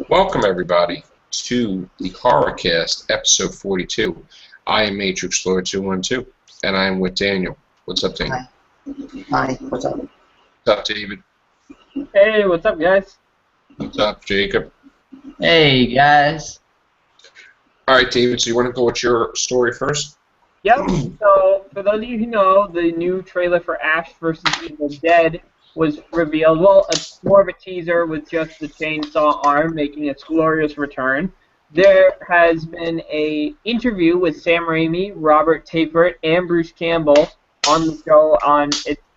Welcome, everybody, to the HorrorCast, episode 42. I am Matrix Lord 212, and I am with Daniel. What's up, Daniel? Hi. Hi. What's up? What's up, David? Hey, what's up, guys? What's up, Jacob? Hey, guys. All right, David, so you want to go with your story first? Yep, so for those of you who know, the new trailer for Ash vs. Evil Dead was revealed. Well, it's more of a teaser with just the chainsaw arm making its glorious return. There has been a interview with Sam Raimi, Robert Tapert, and Bruce Campbell on the show on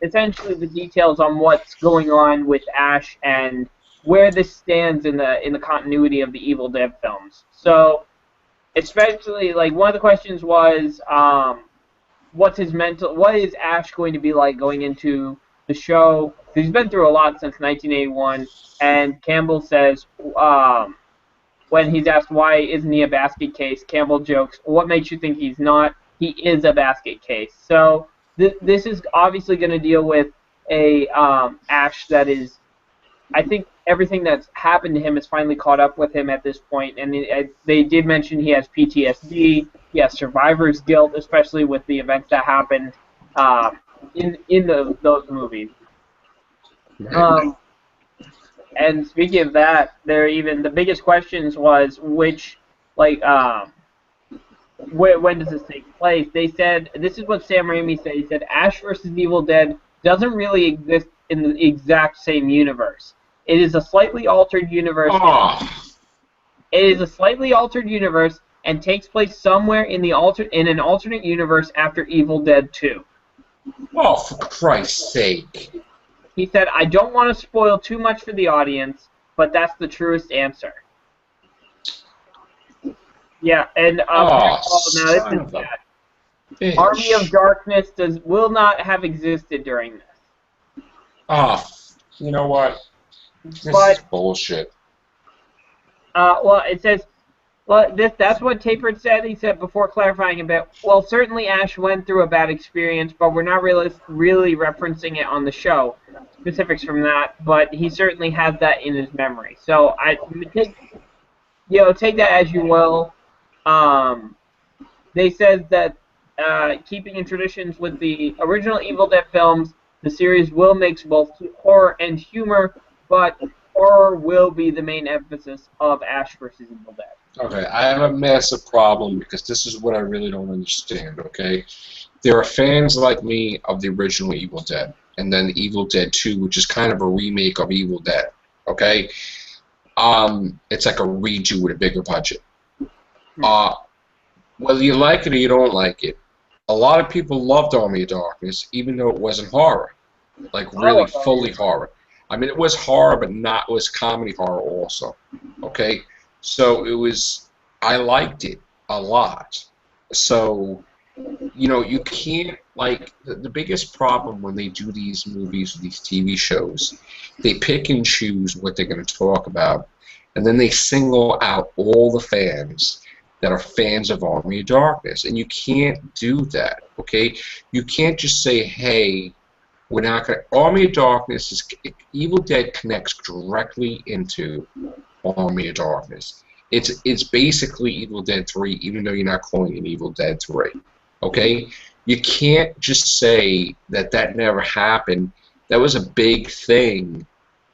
essentially the details on what's going on with Ash and where this stands in the continuity of the Evil Dead films. So, especially, like, one of the questions was, what is Ash going to be like going into the show? He's been through a lot since 1981, and Campbell says, when he's asked why isn't he a basket case, Campbell jokes, what makes you think he's not? He is a basket case. So this is obviously going to deal with a Ash that is, I think everything that's happened to him is finally caught up with him at this point, and they did mention he has PTSD, he has survivor's guilt, especially with the events that happened in those movies. And speaking of that, the biggest questions was when does this take place? They said, this is what Sam Raimi said. He said Ash vs. Evil Dead doesn't really exist in the exact same universe. It is a slightly altered universe. It is a slightly altered universe and takes place somewhere in an alternate universe after Evil Dead 2. Oh, for Christ's sake. He said, I don't want to spoil too much for the audience, but that's the truest answer. Yeah, and now this is bad. Army of Darkness will not have existed during this. You know what? This is bullshit. Well, it says, that's what Tapert said. He said before clarifying a bit, well, certainly Ash went through a bad experience, but we're not really referencing it on the show, specifics from that, but he certainly has that in his memory. So take that as you will. They said that keeping in traditions with the original Evil Dead films, the series will mix both horror and humor, but horror will be the main emphasis of Ash vs. Evil Dead. Okay, I have a massive problem because this is what I really don't understand, okay? There are fans like me of the original Evil Dead, and then Evil Dead 2, which is kind of a remake of Evil Dead, okay? It's like a redo with a bigger budget. Whether you like it or you don't like it, a lot of people loved Army of Darkness, even though it wasn't horror. Like, really fully horror. I mean, it was horror, but it was comedy horror also, okay? So I liked it a lot. So, you can't, like, the biggest problem when they do these movies or these TV shows, they pick and choose what they're going to talk about, and then they single out all the fans that are fans of Army of Darkness, and you can't do that, okay? You can't just say, hey, we're not going to... Army of Darkness Evil Dead connects directly into Army of Darkness. It's basically Evil Dead 3, even though you're not calling it Evil Dead 3. Okay? You can't just say that never happened. That was a big thing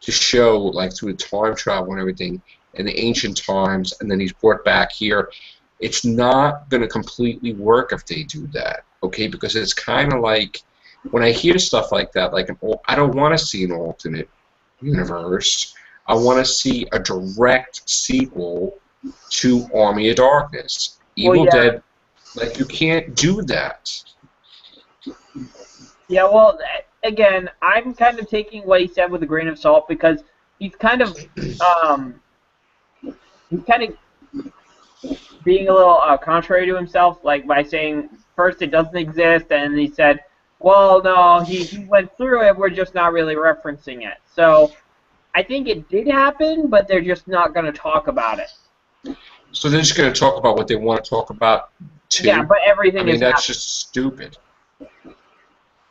to show, like, through the time travel and everything, in the ancient times, and then he's brought back here. It's not going to completely work if they do that, okay? Because it's kind of like, when I hear stuff like that, like, I don't want to see an alternate universe. I want to see a direct sequel to Army of Darkness. Evil Dead, like, you can't do that. Yeah, well, again, I'm kind of taking what he said with a grain of salt because he's kind of being a little contrary to himself, like by saying first it doesn't exist, and he said, well, no, he went through it, we're just not really referencing it. So I think it did happen, but they're just not going to talk about it. So they're just going to talk about what they want to talk about, too? Yeah, but everything I mean, is that's just stupid.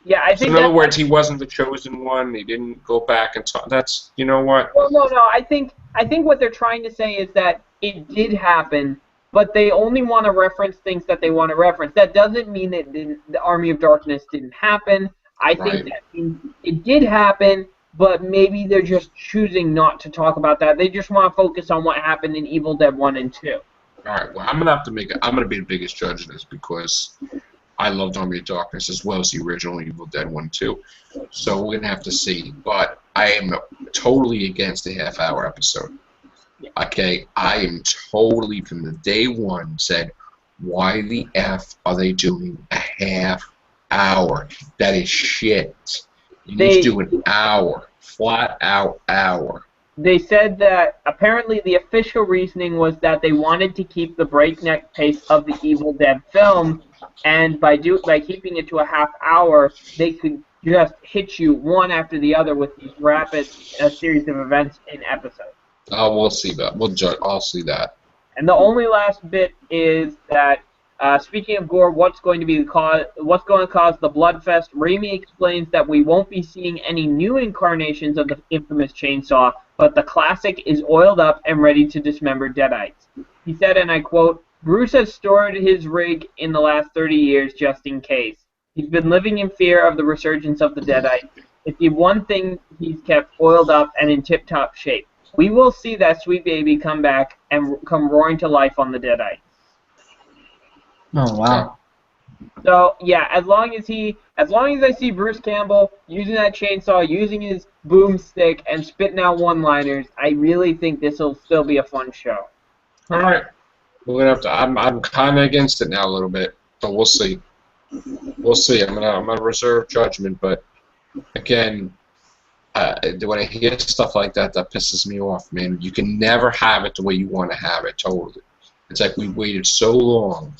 Yeah, I think. So in other words, he wasn't the chosen one. He didn't go back and talk. That's, you know what? Well, no. I think I think what they're trying to say is that it did happen, but they only want to reference things that they want to reference. That doesn't mean that the Army of Darkness didn't happen. I think Right. that it did happen, but maybe they're just choosing not to talk about that. They just want to focus on what happened in Evil Dead 1 and 2. All right. Well, I'm gonna have to I'm gonna be the biggest judge of this because I loved Army of Darkness as well as the original Evil Dead 1 too. So we're gonna have to see. But I am totally against the half-hour episode. Okay, I am totally from the day one said, why the F are they doing a half hour? That is shit. You need to do an hour, flat out hour. They said that apparently the official reasoning was that they wanted to keep the breakneck pace of the Evil Dead film, and by keeping it to a half hour, they could just hit you one after the other with these rapid series of events in episodes. Oh, we'll see that. We'll judge. I'll see that. And the only last bit is that, speaking of gore, what's going to cause the Bloodfest? Raimi explains that we won't be seeing any new incarnations of the infamous chainsaw, but the classic is oiled up and ready to dismember Deadites. He said, and I quote, "Bruce has stored his rig in the last 30 years just in case. He's been living in fear of the resurgence of the Deadites. It's the one thing he's kept oiled up and in tip-top shape. We will see that sweet baby come back and come roaring to life on the Deadites." Oh wow. So yeah, as long as I see Bruce Campbell using that chainsaw, using his boomstick, and spitting out one-liners, I really think this will still be a fun show. All right. We're gonna have to. I'm kind of against it now a little bit, but we'll see. We'll see. I'm gonna reserve judgment, but again, when I hear stuff like that, that pisses me off, man. You can never have it the way you want to have it. Totally. It's like we waited so long,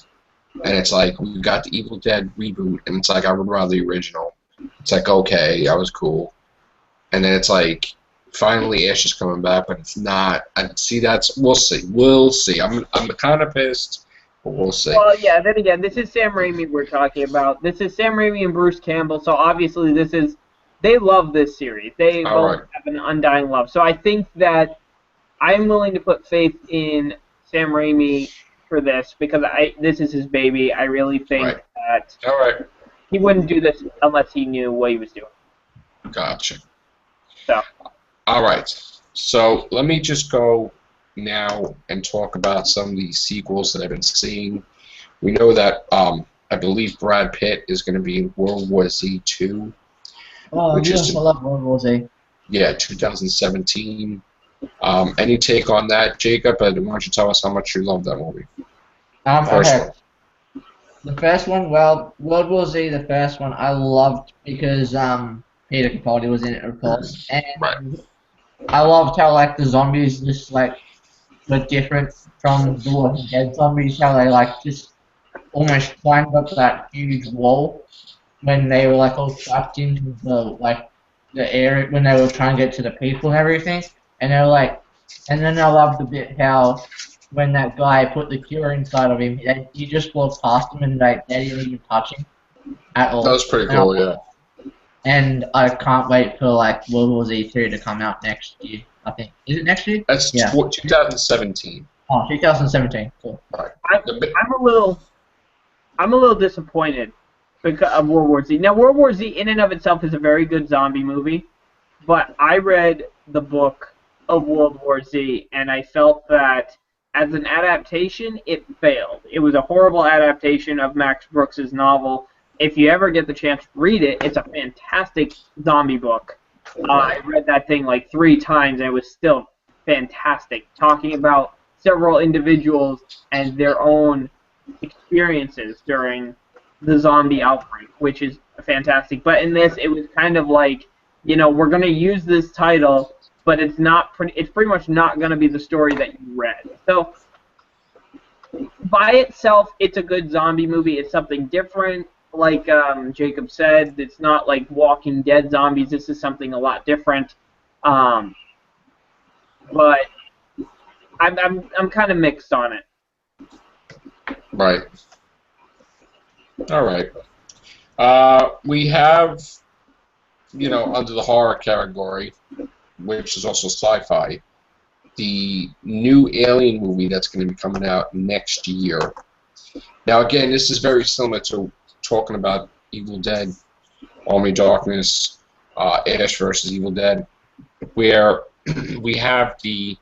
and it's like we got the Evil Dead reboot, and it's like I would rather the original. It's like okay, that was cool, and then it's like finally Ash is coming back, but it's not. And see, we'll see. We'll see. I'm kind of pissed, but we'll see. Well, yeah. Then again, this is Sam Raimi we're talking about. This is Sam Raimi and Bruce Campbell. So obviously, they love this series. They both have an undying love. So I think that I'm willing to put faith in Sam Raimi for this because this is his baby. I really think that he wouldn't do this unless he knew what he was doing. Gotcha. So. All right. So let me just go now and talk about some of these sequels that I've been seeing. We know that I believe Brad Pitt is going to be in World War Z 2. Oh, yes, I love World War Z. Yeah, 2017. Any take on that, Jacob? Why don't you tell us how much you love that movie? First one. The first one, well, World War Z, the first one, I loved because Peter Capaldi was in it, of course. And I loved how, like, the zombies just, like, were different from the Walking Dead zombies, how they, like, just almost climbed up that huge wall when they were like all trapped into the area when they were trying to get to the people and everything, and they're like, and then I loved the bit how when that guy put the cure inside of him, he just walked past him and they didn't even touch him at all. That was pretty cool, yeah. And I can't wait for like World War Z 2 to come out next year. I think is it next year? That's 2017. Oh, 2017. Cool. Right. I'm a little disappointed because of World War Z. Now, World War Z in and of itself is a very good zombie movie, but I read the book of World War Z, and I felt that as an adaptation, it failed. It was a horrible adaptation of Max Brooks' novel. If you ever get the chance, read it. It's a fantastic zombie book. I read that thing like 3 times, and it was still fantastic, talking about several individuals and their own experiences during the zombie outbreak, which is fantastic. But in this, it was kind of like, you know, we're going to use this title, but it's pretty much not going to be the story that you read. So by itself, it's a good zombie movie. It's something different. Like Jacob said, it's not like Walking Dead zombies. This is something a lot different. But I'm kind of mixed on it. Right. All right. We have, you know, under the horror category, which is also sci-fi, the new Alien movie that's going to be coming out next year. Now, again, this is very similar to talking about Evil Dead, Army of Darkness, Ash versus Evil Dead, where we have the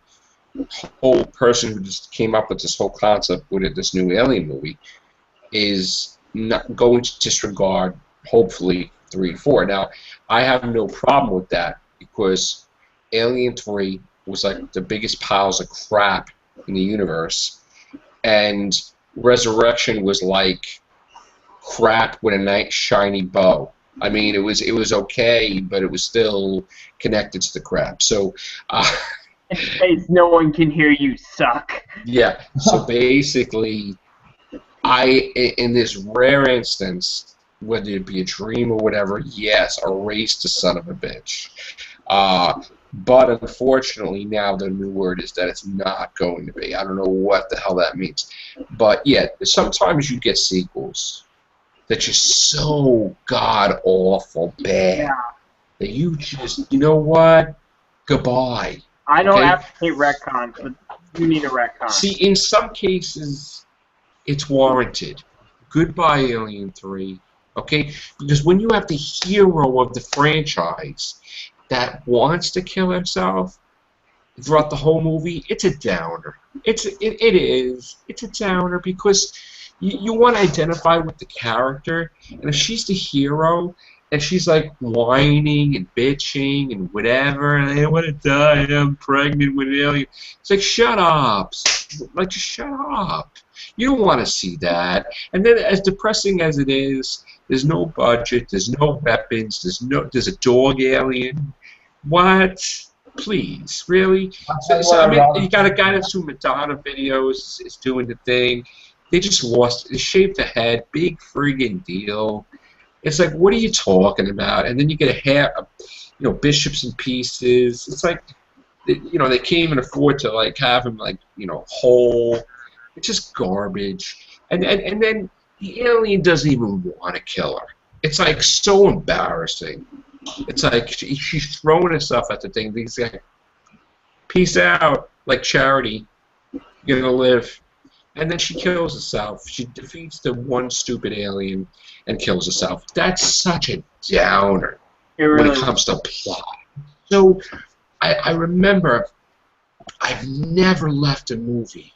whole person who just came up with this whole concept with it, this new Alien movie, is not going to disregard, hopefully, 3 and 4. Now, I have no problem with that because Alien 3 was like the biggest piles of crap in the universe, and Resurrection was like crap with a nice shiny bow. I mean, it was okay, but it was still connected to the crap. So, In case no one can hear you suck. yeah. So basically, in this rare instance, whether it be a dream or whatever, yes, erase the son of a bitch. But unfortunately, now the new word is that it's not going to be. I don't know what the hell that means. But yeah, sometimes you get sequels that are so god-awful bad that you just, you know what? Goodbye. I don't Okay? advocate retcons, but you need a retcon. See, in some cases, it's warranted. Goodbye, Alien 3. Okay? Because when you have the hero of the franchise that wants to kill himself throughout the whole movie, it's a downer. It is. It's a downer because you want to identify with the character, and if she's the hero, and she's like whining and bitching and whatever, and I want to die, and I'm pregnant with an alien. It's like, shut up. Like, just shut up. You don't want to see that. And then, as depressing as it is, there's no budget, there's no weapons, there's a dog alien. What? Please, really? So I mean, you got a guy that's doing Madonna videos, is doing the thing. They just lost. They shaved the head. Big friggin' deal. It's like, what are you talking about? And then you get a hair, bishops and pieces. It's like, they can't even afford to like have him like, whole. It's just garbage. And then the alien doesn't even want to kill her. It's like so embarrassing. It's like she's throwing herself at the thing. He's like, peace out, like Charity. You're gonna live. And then she kills herself. She defeats the one stupid alien and kills herself. That's such a downer when it comes to plot. So I remember I've never left a movie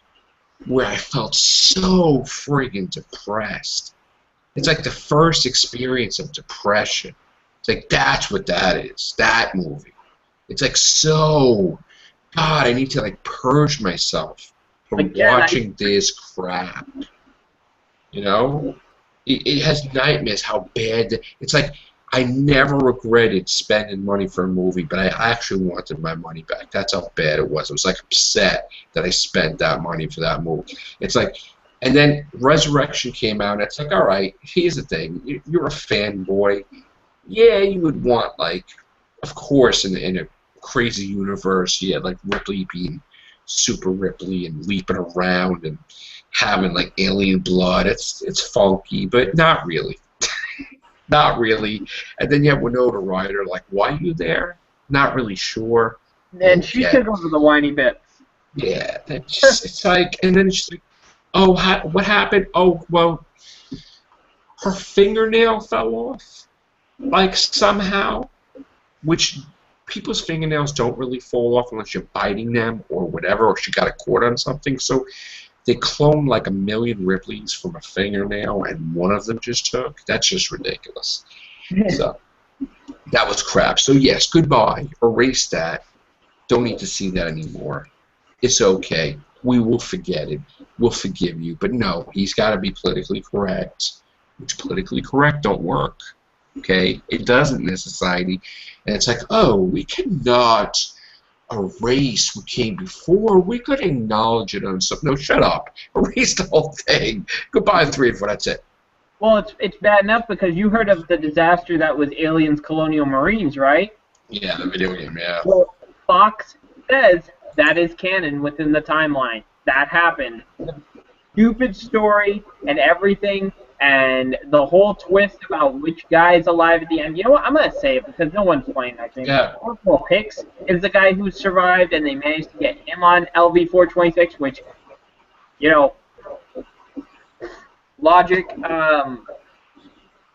where I felt so friggin' depressed. It's like the first experience of depression. It's like, that's what that is, that movie. It's like, so, God, I need to like purge myself from watching this crap. It has nightmares how bad. It's like, I never regretted spending money for a movie, but I actually wanted my money back. That's how bad it was. I was like upset that I spent that money for that movie. It's like, and then Resurrection came out, and it's like, all right, here's the thing. You're a fanboy. Yeah, you would want, like, of course, in a crazy universe, yeah, like Ripley being Super Ripley and leaping around and having, like, alien blood. It's funky, but not really. Not really. And then you have Winona Ryder, like, why are you there? Not really sure. And she took over the whiny bits. Yeah, it's like, and then she's like, oh, what happened? Oh, well, her fingernail fell off, like, somehow, which people's fingernails don't really fall off unless you're biting them or whatever, or she got a cord on something. So they cloned like 1 million Ripleys from a fingernail, and one of them just took. That's just ridiculous. So that was crap. So yes, goodbye. Erase that. Don't need to see that anymore. It's okay. We will forget it. We'll forgive you. But no, he's got to be politically correct, which politically correct don't work. Okay? It doesn't in this society. And it's like, oh, we cannot erase what came before. We could acknowledge it on something. No, shut up. Erase the whole thing. Goodbye, 3 and 4. That's it. Well, it's bad enough because you heard of the disaster that was Aliens Colonial Marines, right? Yeah, the video game, yeah. Well, Fox says that is canon within the timeline. That happened. The stupid story and everything And the whole twist about which guy is alive at the end, you know what? I'm going to say it because no one's playing that game. Yeah. Orville Hicks is the guy who survived, and they managed to get him on LV-426, which, you know, logic.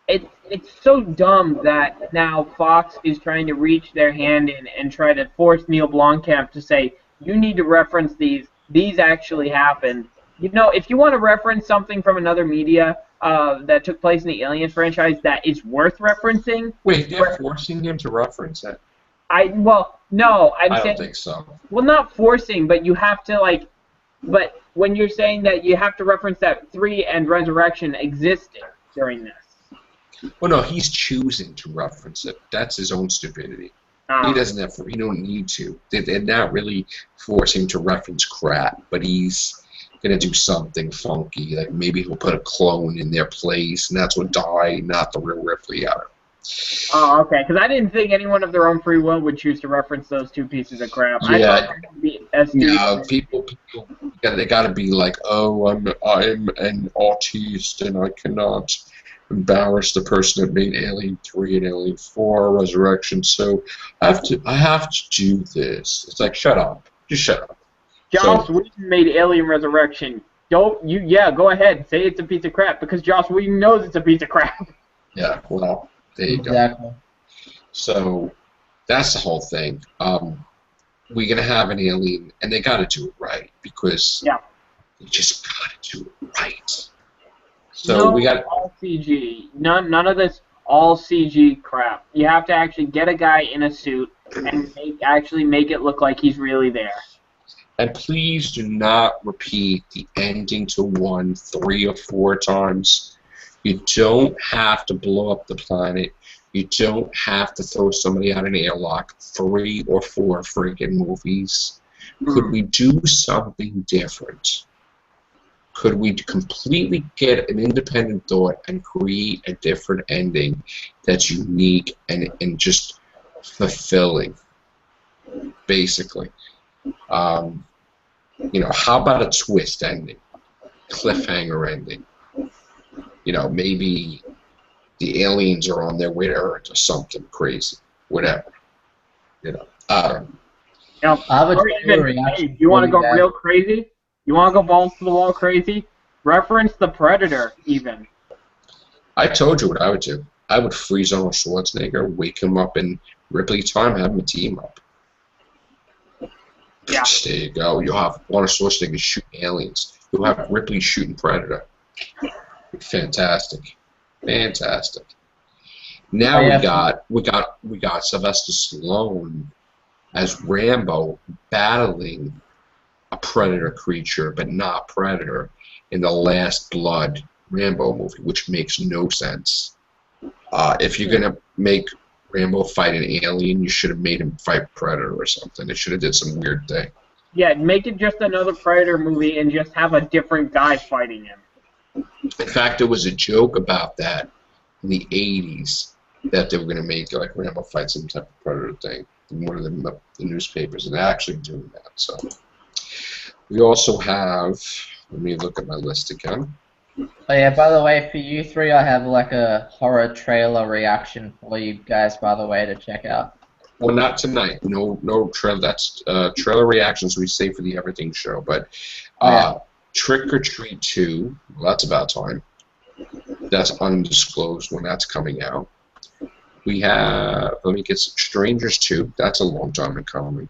It's so dumb that now Fox is trying to reach their hand in and try to force Neil Blomkamp to say, you need to reference these. These actually happened. You know, if you want to reference something from another media that took place in the Alien franchise that is worth referencing. Wait, they're forcing him to reference it? No, I don't think so. Well, not forcing, but you have to, like, but when you're saying that you have to reference that 3 and Resurrection existed during this. Well, no, he's choosing to reference it. That's his own stupidity. He doesn't have to. He don't need to. They're not really forcing him to reference crap, but he's gonna do something funky. Like maybe he'll put a clone in their place, and that's what died, not the real Ripley out of it. Oh, okay. Because I didn't think anyone of their own free will would choose to reference those 2 pieces of crap. Yeah. I thought it would be People, they gotta be like, oh, I'm an autist, and I cannot embarrass the person that made Alien 3 and Alien 4 Resurrection, so I have to do this. It's like, shut up. Just shut up. Joss Whedon made Alien Resurrection. Go ahead. Say it's a piece of crap, because Joss Whedon knows it's a piece of crap. Yeah, well, there you Exactly. go. So, that's the whole thing. We're going to have an Alien, and they got to do it right, because they just got to do it right. So we got all CG. None of this all CG crap. You have to actually get a guy in a suit and actually make it look like he's really there. And please do not repeat the ending to 1 3 or 4 times. You don't have to blow up the planet. You don't have to throw somebody out an airlock 3 or 4 freaking movies. Could we do something different? Could we completely get an independent thought and create a different ending that's unique and just fulfilling, basically? You know, how about a twist ending, cliffhanger ending? You know, maybe the aliens are on their way to Earth or something crazy, whatever. You know, I don't know. Hey, you want to go real crazy? You want to go balls to the wall crazy? Reference the Predator, even. I told you what I would do. I would freeze Arnold Schwarzenegger, wake him up in Ripley time, have him team up. Yeah. There you go. You'll have Arnold Schwarzenegger shooting aliens. You'll have Ripley shooting Predator. Fantastic. Fantastic. Now we got Sylvester Stallone as Rambo battling a Predator creature, but not Predator, in the Last Blood Rambo movie, which makes no sense. If you're gonna make Rambo fight an alien, you should have made him fight Predator or something. It should have did some weird thing. Yeah, make it just another Predator movie and just have a different guy fighting him. In fact, there was a joke about that in the 80s that they were going to make like Rambo fight some type of Predator thing in one of the newspapers, and they're actually doing that. So we also have, let me look at my list again. Oh yeah, by the way, for you 3, I have like a horror trailer reaction for you guys, by the way, to check out. Well, not tonight. No trailer. That's trailer reactions we save for the Everything show. But Trick or Treat 2, well, that's about time. That's undisclosed when that's coming out. We have, let me get some Strangers 2. That's a long time in coming.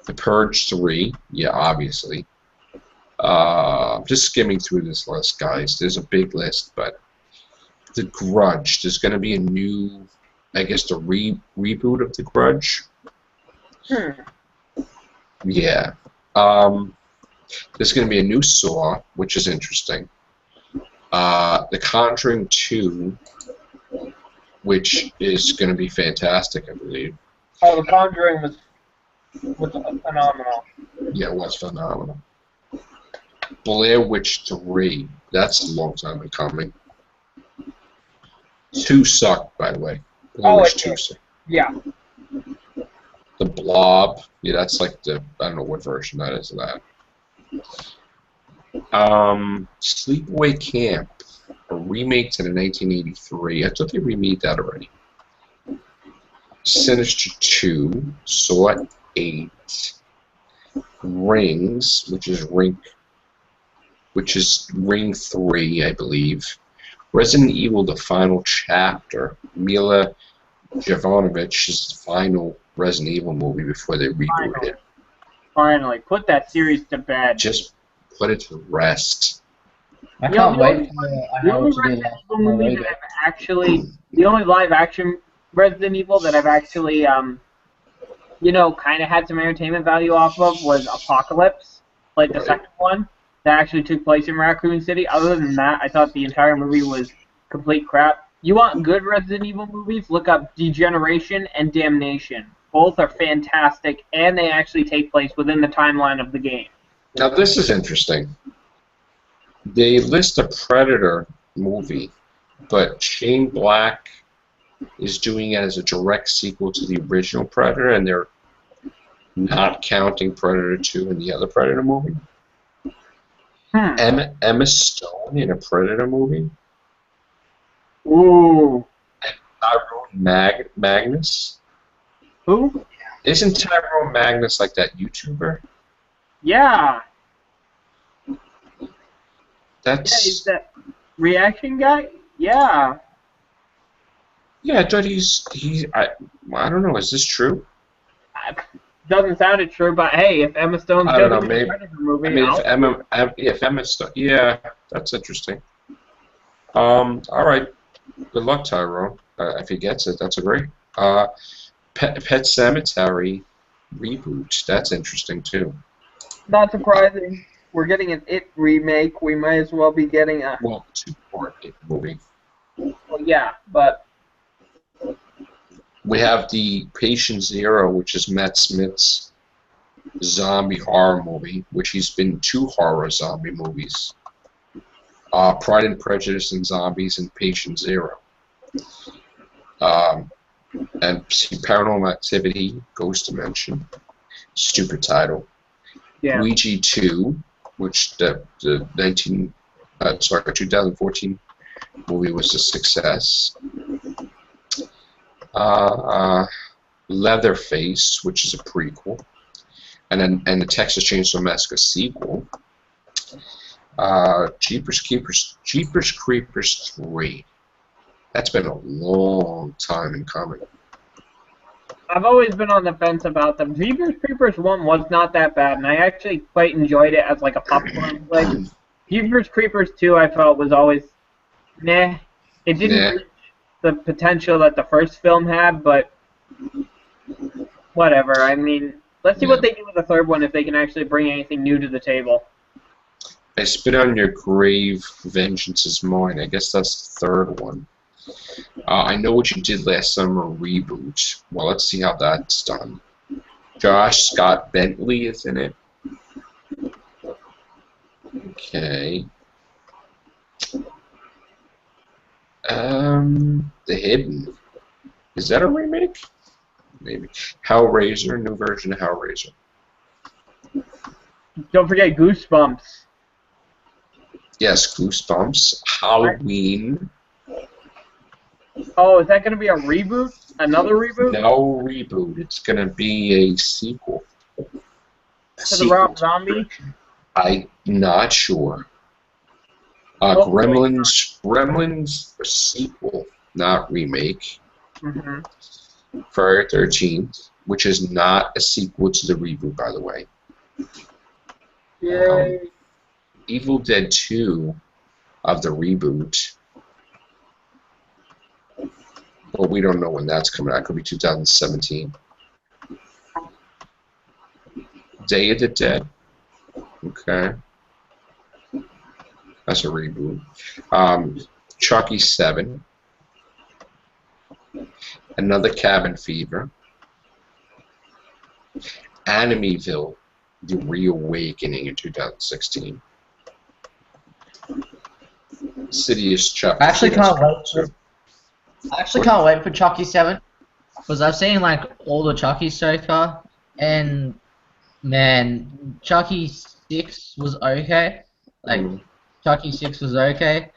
The Purge 3, yeah, obviously. Just skimming through this list, guys. There's a big list, but The Grudge. There's going to be a new, I guess, the reboot of The Grudge. Yeah. There's going to be a new Saw, which is interesting. The Conjuring 2, which is going to be fantastic, I believe. Oh, The Conjuring was phenomenal. Yeah, it was phenomenal. Blair Witch 3, that's a long time in coming. 2 sucked, by the way. Blair Witch 2 sucked. Yeah. The Blob, yeah, that's like the, I don't know what version that is of that. Sleepaway Camp, a remake to the 1983. I thought they remade that already. Sinister 2, Saw 8, Rings, which is Ring 3, I believe. Resident Evil: The Final Chapter. Mila Jovovich's final Resident Evil movie before they rebooted it. Finally, put that series to bed. Just put it to rest. I can't wait for The only Resident Evil movie that I've actually, the only live action Resident Evil that I've actually, you know, kind of had some entertainment value off of was Apocalypse, like the second one that actually took place in Raccoon City. Other than that, I thought the entire movie was complete crap. You want good Resident Evil movies? Look up Degeneration and Damnation. Both are fantastic, and they actually take place within the timeline of the game. Now this is interesting. They list a Predator movie, but Shane Black is doing it as a direct sequel to the original Predator, and they're not counting Predator 2 in the other Predator movie. Emma Stone in a Predator movie. Ooh. And Tyrone Magnus. Who? Isn't Tyrone Magnus like that YouTuber? Yeah. That's. Yeah, he's that reaction guy? Yeah. Yeah, I thought I don't know. Is this true? Doesn't sound true, but hey, if Emma Stone's I don't know. doing Maybe. a Predator movie, I mean, if Emma Stone, yeah, that's interesting. All right. Good luck, Tyrone. If he gets it, that's a great. Pet Cemetery reboot. That's interesting too. Not surprising. We're getting an It remake. We might as well be getting a. Well, two-part It movie. Well, yeah, but. We have the Patient Zero, which is Matt Smith's zombie horror movie, which he's been in 2 horror zombie movies. Pride and Prejudice and Zombies and Patient Zero. And Paranormal Activity, Ghost Dimension. Stupid title. Yeah. Ouija 2, which the 2014 movie was a success. Leatherface, which is a prequel, and the Texas Chainsaw Massacre sequel. Jeepers Creepers 3. That's been a long time in coming. I've always been on the fence about them. Jeepers Creepers 1 was not that bad, and I actually quite enjoyed it as like a popcorn flick. Jeepers Creepers 2 I felt was always meh. It didn't reach the potential that the first film had, but whatever. I mean, let's see what they do with the third one, if they can actually bring anything new to the table. I Spit on Your Grave, Vengeance is Mine. I guess that's the third one. I Know What You Did Last Summer reboot. Well, let's see how that's done. Josh Scott Bentley is in it. Okay. The Hidden. Is that a remake? Maybe. Hellraiser, new version of Hellraiser. Don't forget Goosebumps. Yes, Goosebumps. Halloween. Oh, is that going to be a reboot? Another reboot? No reboot. It's going to be a sequel. To the Rob Zombie? I'm not sure. Gremlins a sequel, not remake. Friday the 13th, which is not a sequel to the reboot, by the way. Yay. Evil Dead 2 of the reboot. Well, we don't know when that's coming out. It could be 2017. Day of the Dead. Okay. That's a reboot. Chucky 7. Another Cabin Fever. Amityville, The Reawakening in 2016. Sidious Chapter. I actually can't wait for Chucky 7, because I've seen like all the Chucky's so far, and man, Chucky 6 was okay. Like Chucky 6 was okay.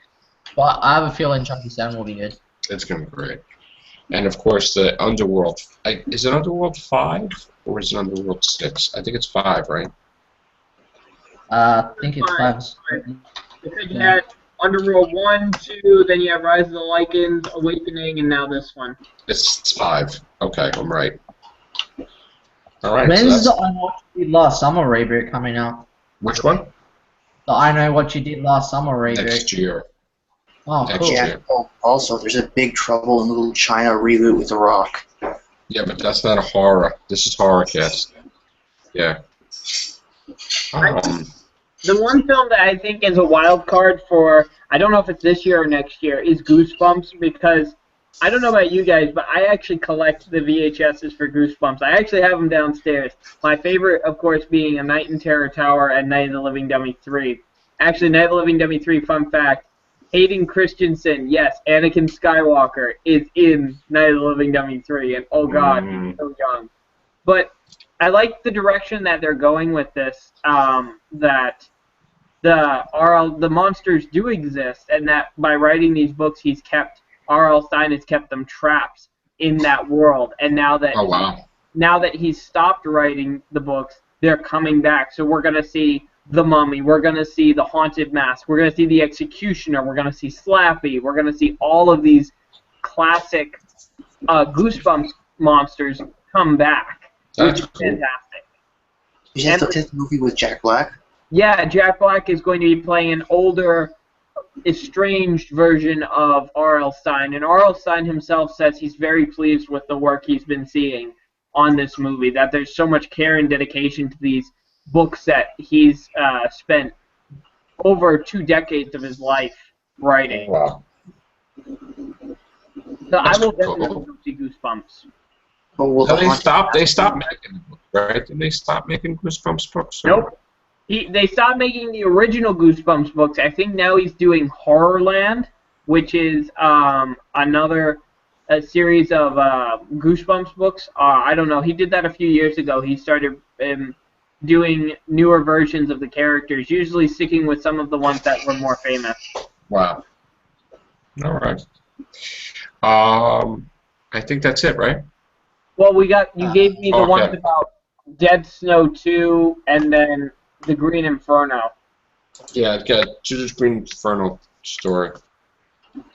But I have a feeling Chapter 7 will be good. It's gonna be great. And of course, the Underworld. Is it Underworld 5 or is it Underworld 6? I think it's 5, right? I think it's 5. Because you had Underworld 1, 2, then you have Rise of the Lycans, Awakening, and now this one. It's 5. Okay, I'm right. All right. When's the I Know What You Did Last Summer reboot coming out? Which one? The I Know What You Did Last Summer reboot. Next year. Oh, Next cool. year. Yeah. Oh, also, there's a Big Trouble in Little China reboot with The Rock. Yeah, but that's not a horror. This is horror cast. Yeah. The one film that I think is a wild card for, I don't know if it's this year or next year, is Goosebumps, because I don't know about you guys, but I actually collect the VHSs for Goosebumps. I actually have them downstairs. My favorite, of course, being A Night in Terror Tower and Night of the Living Dummy 3. Actually, Night of the Living Dummy 3, fun fact, Hayden Christensen, yes, Anakin Skywalker, is in Night of the Living Dummy 3, and oh god, he's so young. But I like the direction that they're going with this, that the monsters do exist, and that by writing these books, R.L. Stein has kept them trapped in that world, and now that he's stopped writing the books, they're coming back. So we're gonna see the Mummy, we're gonna see the Haunted Mask, we're gonna see the Executioner, we're gonna see Slappy, we're gonna see all of these classic Goosebumps monsters come back, which is fantastic. Is that the 10th movie with Jack Black? Yeah, Jack Black is going to be playing an older, estranged version of R.L. Stein, and R.L. Stein himself says he's very pleased with the work he's been seeing on this movie, that there's so much care and dedication to these books that he's spent over 2 decades of his life writing. Wow. So I will definitely go see Goosebumps. Oh, well, No, they stopped making the book, right? Didn't they stop making Goosebumps books? Nope. They stopped making the original Goosebumps books. I think now he's doing Horrorland, which is another series of Goosebumps books. I don't know. He did that a few years ago. He started doing newer versions of the characters, usually sticking with some of the ones that were more famous. Wow. All right. I think that's it, right? Well, you gave me the ones about Dead Snow 2 and then The Green Inferno. Yeah, I've got Judas Green Inferno story.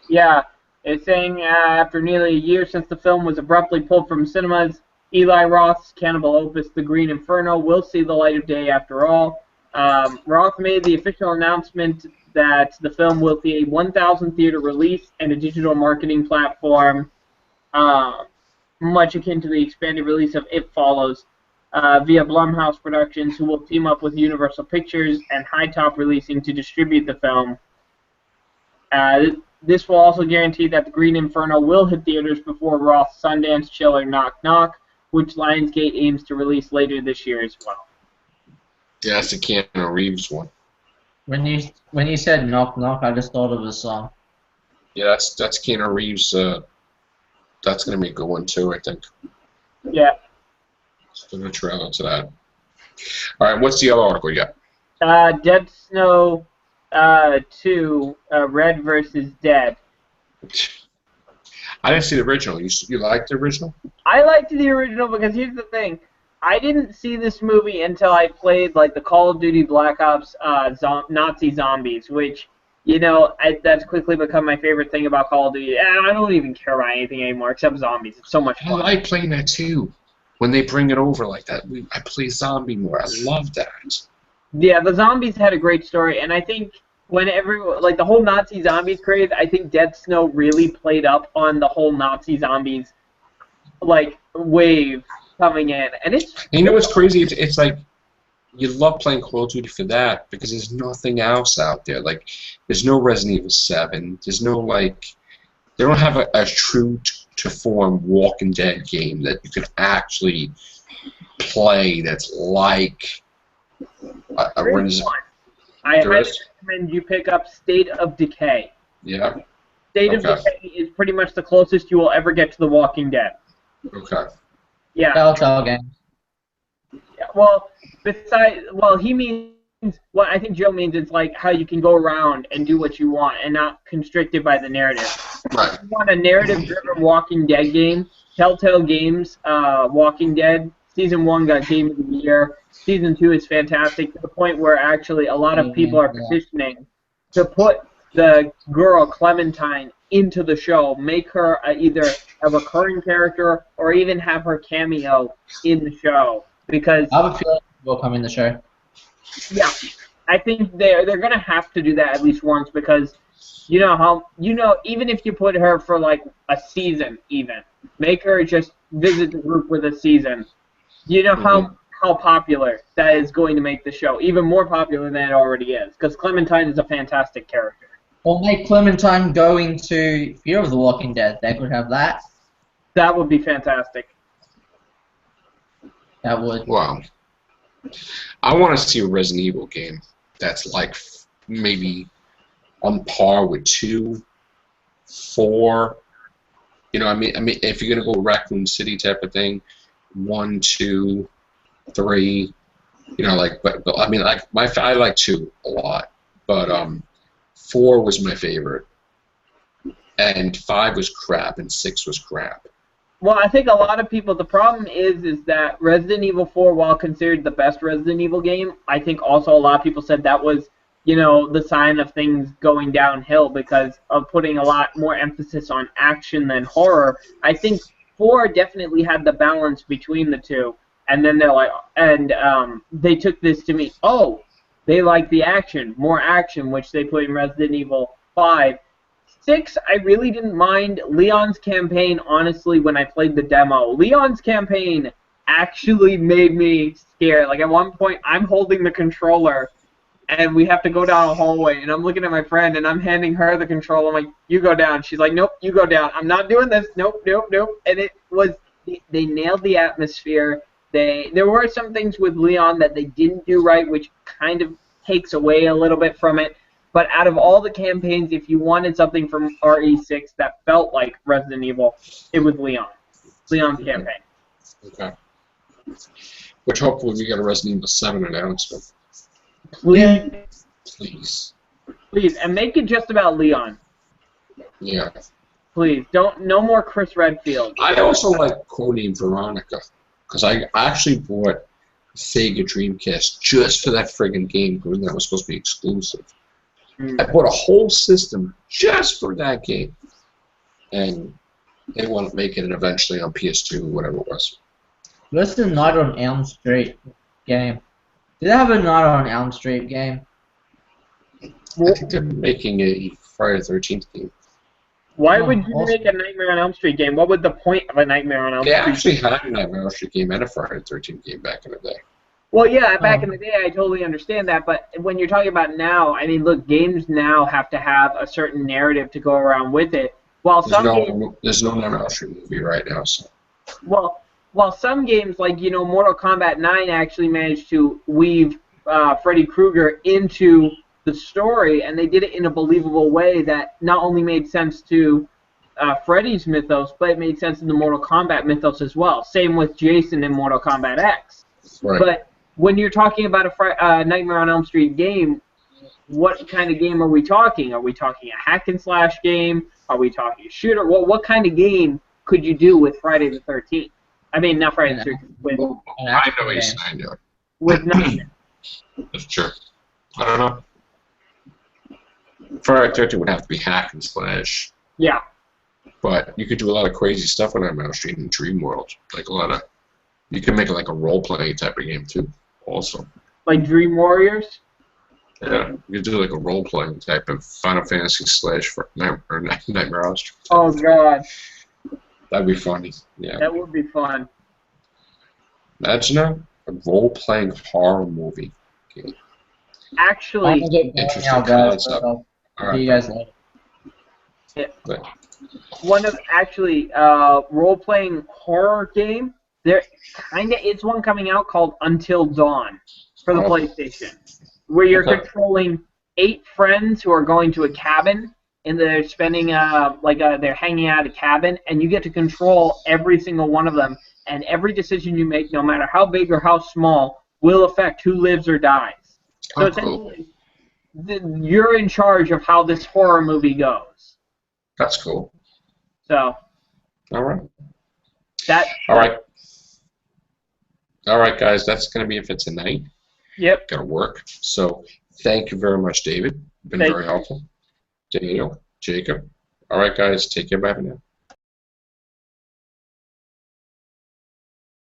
Yeah, it's saying after nearly a year since the film was abruptly pulled from cinemas, Eli Roth's cannibal opus, The Green Inferno, will see the light of day after all. Roth made the official announcement that the film will see a 1,000 theater release and a digital marketing platform, much akin to the expanded release of It Follows, via Blumhouse Productions, who will team up with Universal Pictures and High Top Releasing to distribute the film. This will also guarantee that The Green Inferno will hit theaters before Roth's Sundance Chiller Knock Knock, which Lionsgate aims to release later this year as well. Yeah, that's the Keanu Reeves one. When you said Knock Knock, I just thought of a song. Yeah, that's Keanu Reeves. That's gonna be a good one too, I think. Yeah. Just a trailer to that. All right, what's the other article you got? Dead Snow 2, Red versus Dead. I didn't see the original. You liked the original? I liked the original because here's the thing. I didn't see this movie until I played like the Call of Duty Black Ops Nazi Zombies, which, you know, that's quickly become my favorite thing about Call of Duty. I don't even care about anything anymore except zombies. It's so much fun. I like playing that too. When they bring it over like that, I play zombie more. I love that. Yeah, the zombies had a great story, and I think like the whole Nazi zombies craze, I think Dead Snow really played up on the whole Nazi zombies like wave coming in, and it's. You know what's crazy? It's like you love playing Call of Duty for that because there's nothing else out there. Like there's no Resident Evil 7. There's no like. They don't have a true to form Walking Dead game that you can actually play. That's like. I highly recommend you pick up State of Decay. Yeah. State of Decay is pretty much the closest you will ever get to The Walking Dead. Okay. Yeah. Telltale Games. Yeah, well, he means what I think Joe means is like how you can go around and do what you want and not constricted by the narrative. Right. If you want a narrative-driven Walking Dead game, Telltale Games, Walking Dead, Season 1 got Game of the Year. Season 2 is fantastic to the point where actually a lot of people are petitioning to put the girl Clementine into the show, make her either a recurring character or even have her cameo in the show. Because I have a feeling will come in the show. yeah, I think they're gonna have to do that at least once because even if you put her for like a season, even make her just visit the group with a season. You know how popular that is going to make the show even more popular than it already is because Clementine is a fantastic character. Or make Clementine go into Fear of the Walking Dead. They could have that. That would be fantastic. That would. Wow. I want to see a Resident Evil game that's like maybe on par with 2, 4. You know, I mean, if you're gonna go Raccoon City type of thing, 1, 2, 3. You know, like, but I mean, like I like 2 a lot, but 4 was my favorite, and 5 was crap, and 6 was crap. Well, I think a lot of people, the problem is that Resident Evil 4, while considered the best Resident Evil game, I think also a lot of people said that was, the sign of things going downhill because of putting a lot more emphasis on action than horror. I think 4 definitely had the balance between the two, and then they're like, they took this to me, they like the action, more action, which they put in Resident Evil 5. 6, I really didn't mind Leon's campaign, honestly, when I played the demo. Leon's campaign actually made me scared. Like, at one point, I'm holding the controller, and we have to go down a hallway, and I'm looking at my friend, and I'm handing her the controller. I'm like, you go down. She's like, nope, you go down. I'm not doing this. Nope, nope, nope. And it was, they nailed the atmosphere. There were some things with Leon that they didn't do right, which kind of takes away a little bit from it. But out of all the campaigns, if you wanted something from RE6 that felt like Resident Evil, it was Leon. Leon's campaign. Okay. Which hopefully we get a Resident Evil 7 announcement. Please. Please. Please, and make it just about Leon. Yeah. Please, no more Chris Redfield. I also like Codename Veronica, because I actually bought Sega Dreamcast just for that friggin' game, because that was supposed to be exclusive. I bought a whole system just for that game, and they want to make it eventually on PS2 or whatever it was. What's the Night on Elm Street game? Did they have a Night on Elm Street game? I think they're making a Friday the 13th game. Why would you make a Nightmare on Elm Street game? What was the point of a Nightmare on Elm Street? They actually had a Nightmare on Elm Street game and a Friday the 13th game back in the day. Well, yeah, back in the day, I totally understand that, but when you're talking about now, I mean, look, games now have to have a certain narrative to go around with it. While there's no Nightmare on Elm Street movie right now, so. Well, while some games, like, Mortal Kombat 9 actually managed to weave Freddy Krueger into the story, and they did it in a believable way that not only made sense to Freddy's mythos, but it made sense in the Mortal Kombat mythos as well. Same with Jason in Mortal Kombat X. Right. But when you're talking about a Nightmare on Elm Street game, what kind of game are we talking? Are we talking a hack and slash game? Are we talking a shooter? Well, what kind of game could you do with Friday the 13th? I mean, not Friday the 13th. With, I know what you're saying. with nothing. That's true. I don't know. Friday the 13th would have to be hack and slash. Yeah. But you could do a lot of crazy stuff on Nightmare on Elm Street in Dream World. Like a lot of, you can make it like a role-playing type of game too. Also. Like Dream Warriors? Yeah, you could do like a role-playing type of Final Fantasy slash for Nightmare on Elm Street. Oh God. That'd be funny. Yeah. That would be fun. Imagine a role-playing horror movie game. Actually, Interesting concept. All right. See you guys later. But, one of role-playing horror game. There it's one coming out called Until Dawn for the PlayStation, where you're controlling 8 friends who are going to a cabin and they're spending they're hanging out at a cabin, and you get to control every single one of them, and every decision you make, no matter how big or how small, will affect who lives or dies. So Oh, cool. essentially, you're in charge of how this horror movie goes. That's cool. So All right. that. All right. All right, guys. That's going to be it for tonight. Yep. Got to work. So thank you very much, David. Been Thank very you. helpful. Daniel, Jacob. All right, guys. Take care. Bye for now.